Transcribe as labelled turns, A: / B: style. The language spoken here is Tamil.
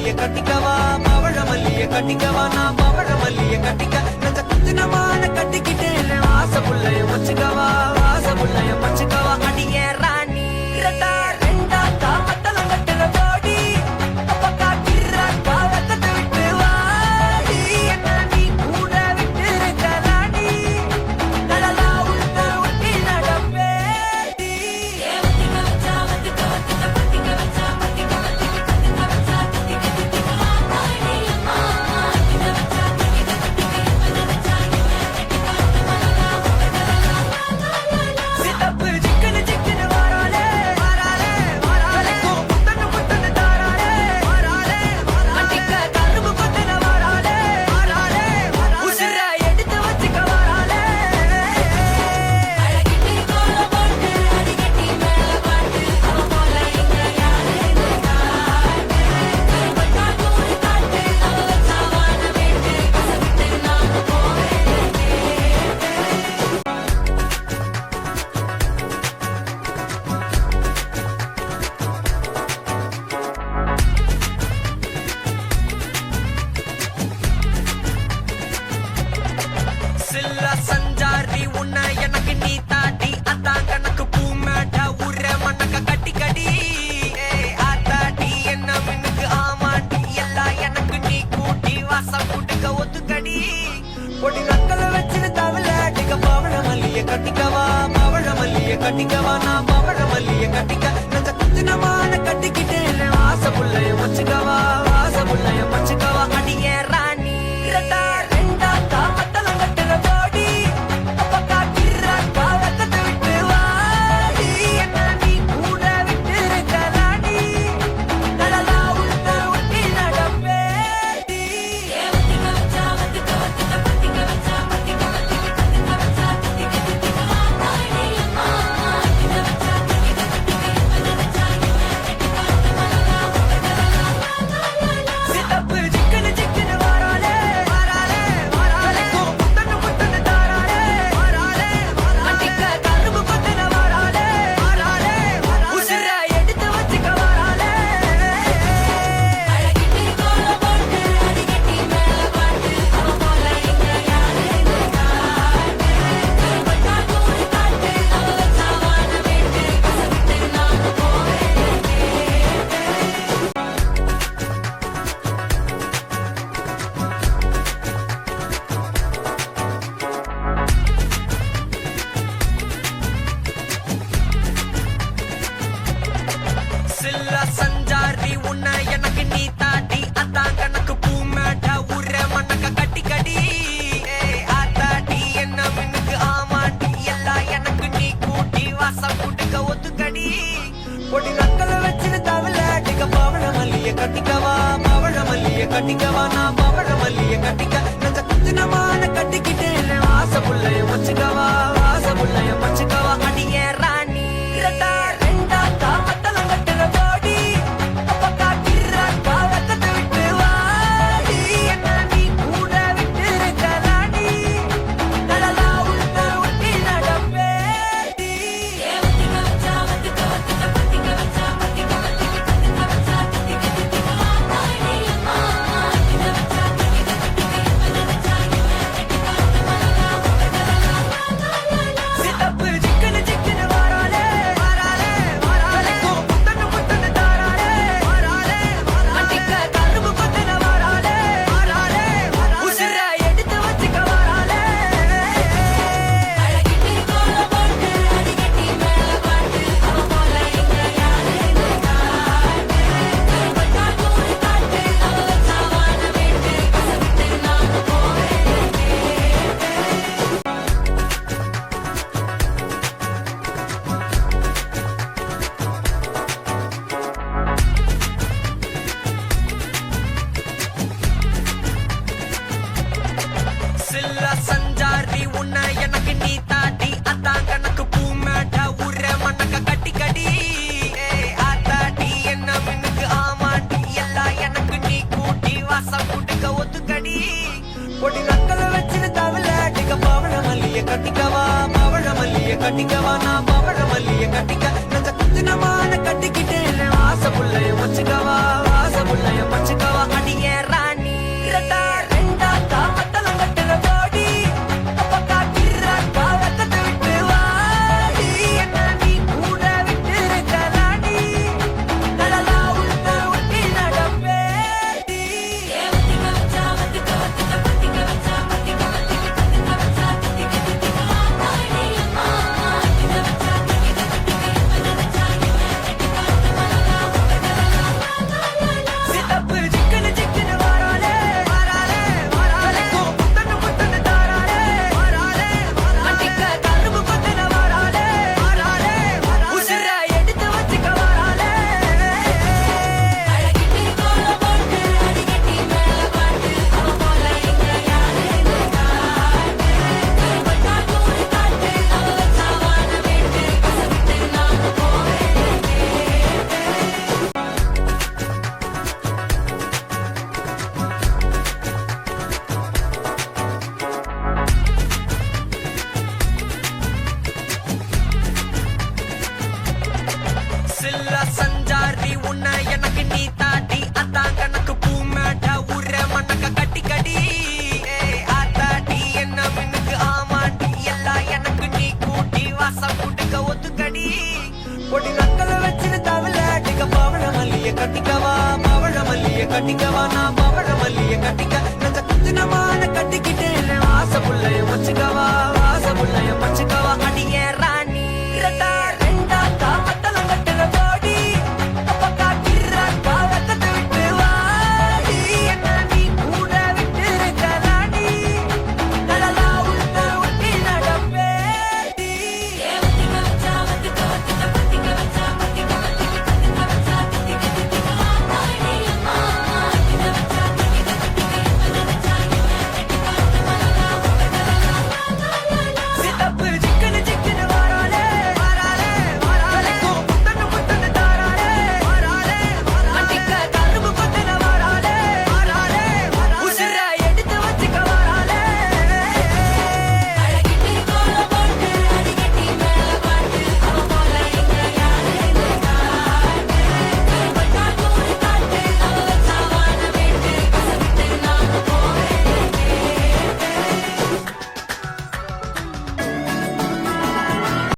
A: மல்லிய கட்டிக்கவா பவழ மல்லிய கட்டிக்கவா நான் பவழ மல்லிய கட்டிக்க நெஞ்ச குத்துனமான கட்டிக்கிட்டேன் வாச புள்ளைய வச்சுக்கவா வாச புள்ளைய வச்சுக்கவா அடியே ராணி இரட்டா ரெண்டா தாமத்தலம் கட்டுற போடி அப்ப காட்டிற காலத்தை விட்டு வாடி என்ன நீ கூட விட்டு இருக்க ராணி நடலா உள்ள ஒட்டி நடப்பேடி சித்தப்பு சிக்கனு சிக்கனு வாராலே வாராலே வாராலே முத்தனு முத்தனு தாராலே வாராலே அட்டிக்க கரும்பு கொத்தன வாராலே வாராலே உசுர எடுத்து வச்சுக்க வாராலே அழகிட்டு கோல போட்டு அடிக்கட்டி மேல பாட்டு அவ போல இங்க யாரே காட்டு பட்டா கூறு காட்டு அவ வச்சாவான வீட்டு கசவிட்டு நான் போறேன் சில்ல சஞ்சாரி உன்னை எனக்கு நீ தாட்டி அதான் கணக்கு பூமேட்ட உர மண்ணக்க கட்டி கடி ஆத்தாடி என்ன மின்னுக்கு ஆமாட்டி எல்லாம் எனக்கு நீ கூட்டி வாசம் கூட்டுக்க ஒத்துக்கடி பொடி நக்கல வச்சுன்னு தவள அடிக்க பவழ மல்லிய கட்டிக்கவா பவழ மல்லிய கட்டிக்கவா நான் பவழ மல்லிய கட்டிக்க நெஞ்ச குத்துனமான கட்டிக்கிட்டேன் வாச புள்ளைய வச்சுக்கவா வாச புள்ளைய வச்சுக்கவா அடியே ராணி இரட்டா ரெண்டா தாமத்தலம் கட்டுற போடி அப்ப காட்டிற காலத்தை விட்டு வாடி என்ன நீ கூட விட்டு இருக்க ராணி நடலா உள்ள ஒட்டி நடப்பேடி சித்தப்பு சிக்கனு சிக்கனு வாராலே வாராலே வாராலே முத்தனு முத்தனு தாராலே வாராலே அட்டிக்க கரும்பு கொத்தன வாராலே வாராலே உசுர எடுத்து வச்சுக்க வாராலே அழகிட்டு கோல போட்டு அடிக்கட்டி மேல பாட்டு அவ போல இங்க யாரே காட்டு பட்டா கூறு காட்டு அவ வச்சாவான வீட்டு கசவிட்டு நான் போறேன் சில்ல சஞ்சாரி உன்னை எனக்கு நீ தாட்டி அதான் கணக்கு பூமேட்ட உர மண்ணக்க கட்டி கடி ஆத்தாடி என்ன மின்னுக்கு ஆமாட்டி எல்லாம் எனக்கு நீ கூட்டி வாசம் கூட்டுக்க ஒத்துக்கடி பொடி நக்கல வச்சுன்னு தவள அடிக்க பவழ மல்லிய கட்டிக்கவா பவழ மல்லிய கட்டிக்கவா நான் பவழ மல்லிய கட்டிக்க நெஞ்ச குத்துனமான கட்டிக்கிட்டேன் வாச புள்ளைய வச்சுக்கவா வாச புள்ளைய வச்சுக்கவா அடியே ராணி இரட்டா ரெண்டா தாமத்தலம் கட்டுற போடி அப்ப காட்டிற காலத்தை விட்டு வாடி என்ன நீ கூட விட்டு இருக்க ராணி நடலா உள்ள ஒட்டி நடப்பேடி சித்தப்பு சிக்கனு சிக்கனு வாராலே வாராலே வாராலே முத்தனு முத்தனு தாராலே வாராலே அட்டிக்க கரும்பு கொத்தன வாராலே வாராலே உசுர எடுத்து வச்சுக்க வாராலே அழகிட்டு கோல போட்டு அடிக்கட்டி மேல பாட்டு அவ போல இங்க யாரே காட்டு பட்டா கூறு காட்டு அவ வச்சாவான வீட்டு கசவிட்டு நான் போறேன் சில்ல சஞ்சாரி உன்னை எனக்கு நீ தாட்டி அதான் கணக்கு பூமேட்ட உர மண்ணக்க கட்டி கடி ஆத்தாடி என்ன மின்னுக்கு ஆமாட்டி எல்லாம் எனக்கு நீ கூட்டி வாசம் கூட்டுக்க ஒத்துக்கடி பொடி நக்கல வச்சுன்னு தவள அடிக்க பவழ மல்லிய கட்டிக்கவா பவழ மல்லிய கட்டிக்கவா நான் பவழ மல்லிய கட்டிக்க நெஞ்ச குத்துனமான கட்டிக்கிட்டேன் வாச புள்ளைய வச்சுக்கவா வாச வாசமுள்ளைய மச்சுக்கவா அடியே ராணி ரெண்டா ரெண்டா காமத்தலம் கட்டுற ஜோடி அப்ப காட்டிற காலத்தை விட்டு வாடி என்ன நீ கூட விட்டு இருக்கலாடி கடலா உள்ள ஒட்டி நடப்பேடி சித்தப்பு சிக்கனு சிக்கனு வாராலே வாராலே வாராலே முத்தனு முத்தனு தாராலே வாராலே கட்டிக்க கரும்பு கொத்தன வாராலே வாராலே உசிர எடுத்து வச்சுக்க வாராலே அழகிட்டு கோல போட்டு அடிக்கட்டி மேல பாட்டு அவ போல இங்க யாரே காட்டு கருப்பட்டா கூறு காட்டு அவ வச்சாவான வீட்டு கசவிட்டு நான் போவேன் சில்லா சஞ்சாரி உன்னை எனக்கு நீ தாட்டி அதான் கணக்கு பூ மேட்ட உர மண்ணக்க கட்டி கடி ஆத்தாடி என்ன மின்னுக்கு ஆமாண்டி எல்லாம் எனக்கு நீ கூட்டி வாசம் கூட்டிக்க ஒத்துக்கடி பொடி நக்கல வச்சிரு தவள அடிக்க பவள மல்லிய கட்டிக்கவா பவள மல்லிய கட்டிக்கவா நான் பவள மல்லிய கட்டிக்க நெஞ்ச குத்துனமான கட்டிக்கிட்டு வாச புள்ளைய மச்சுக்கவா வாச புள்ளைய மச்சுக்கவா அடி